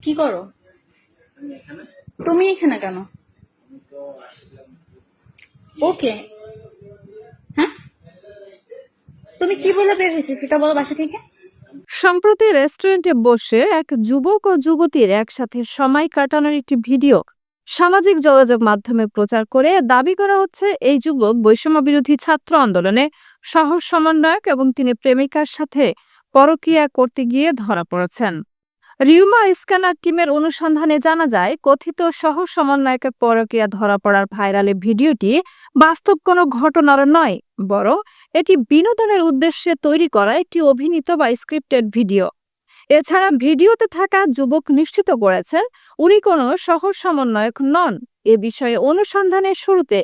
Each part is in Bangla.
কি করো? তুমি এখানে কেন? ওকে। হ্যাঁ, তুমি কি বলে বের হয়েছে সেটা বলো বাসা থেকে। সম্প্রতি রেস্টুরেন্টে বসে এক যুবক ও যুবতীর একসাথে সময় কাটানোর একটি ভিডিও সামাজিক যোগাযোগ মাধ্যমে প্রচার করে দাবি করা হচ্ছে এই যুবক বৈষম্য বিরোধী ছাত্র আন্দোলনে সহ সমন্বয়ক এবং তিনি প্রেমিকার সাথে পরকীয়া করতে গিয়ে ধরা পড়েছেন। রিউমা স্ক্যানার টিমের অনুসন্ধানে জানা যায়, কথিত সহ সমন্বয়কের পরকীয়া ধরা পড়ার ভাইরাল ভিডিওটি বাস্তব কোনো ঘটনার নয়, বরং এটি বিনোদনের উদ্দেশ্যে তৈরি করা একটি অভিনীত বা স্ক্রিপ্টেড ভিডিও। এছাড়া ভিডিওতে থাকা যুবক নিশ্চিত করেছেন উনি কোনো সহ সমন্বয়ক নন। এ বিষয়ে অনুসন্ধানের শুরুতে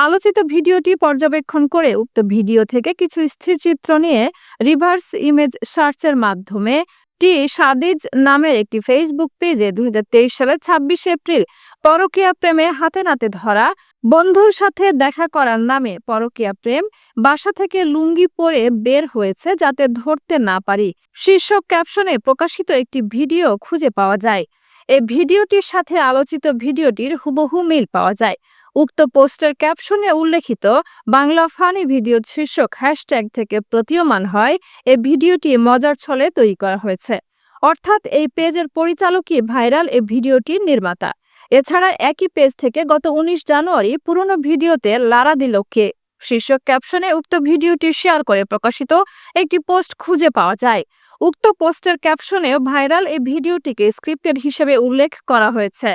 আলোচিত ভিডিওটি পর্যবেক্ষণ করে উক্ত ভিডিও থেকে কিছু স্থিরচিত্র নিয়ে রিভার্স ইমেজ সার্চের মাধ্যমে সাদিজ নামের একটি ফেসবুক পেজে 2023 সালের 26 এপ্রিল পরকীয়া প্রেমে হাতে নাতে ধরা বন্ধুর সাথে দেখা করার নামে পরকীয়া প্রেম, বাসা থেকে লুঙ্গি পরে বের হয়েছে যাতে ধরতে না পারি শীর্ষক ক্যাপশনে প্রকাশিত একটি ভিডিও খুঁজে পাওয়া যায়। এই ভিডিওটির সাথে আলোচিত ভিডিওটির হুবহু মিল পাওয়া যায়। উক্ত পোস্টের ক্যাপশনে উল্লেখিত বাংলা ফানি ভিডিও শীর্ষক হ্যাশট্যাগ থেকে প্রতীয়মান হয় এই ভিডিওটি মজার ছলে তৈরি করা হয়েছে, অর্থাৎ এই পেজের পরিচালকই ভাইরাল এই ভিডিওটির নির্মাতা। এছাড়া একই পেজ থেকে গত 19 জানুয়ারি পুরনো ভিডিওতে লারা দিল কে শীর্ষক ক্যাপশনে উক্ত ভিডিওটি শেয়ার করে প্রকাশিত একটি পোস্ট খুঁজে পাওয়া যায়। উক্ত পোস্টের ক্যাপশনে ভাইরাল এই ভিডিওটিকে স্ক্রিপ্টেড হিসেবে উল্লেখ করা হয়েছে।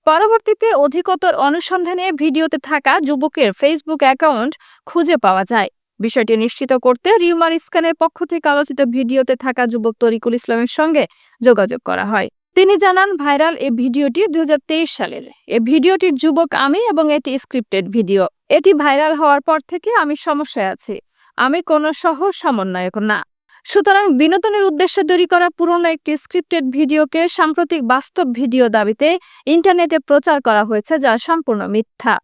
পরবর্তীতে অধিকতর অনুসন্ধানে ভিডিওতে থাকা যুবকের ফেসবুক অ্যাকাউন্ট খুঁজে পাওয়া যায়। বিষয়টি নিশ্চিত করতে রিউমার স্ক্যানের পক্ষ থেকে আলোচিত ভিডিওতে থাকা যুবক তরিকুল ইসলামের সঙ্গে যোগাযোগ করা হয়। তিনি জানান, ভাইরাল এই ভিডিওটি 2023 সালের। এই ভিডিওটির যুবক আমি এবং এটি স্ক্রিপ্টেড ভিডিও। এটি ভাইরাল হওয়ার পর থেকে আমি সমস্যায় আছি। আমি কোনো সহ সমন্বয়ক না। সুতরাং বিনোদনের উদ্দেশ্যে তৈরি করা পুরনো একটি স্ক্রিপ্টেড ভিডিওকে সাম্প্রতিক বাস্তব ভিডিও দাবিতে ইন্টারনেটে প্রচার করা হয়েছে, যা সম্পূর্ণ মিথ্যা।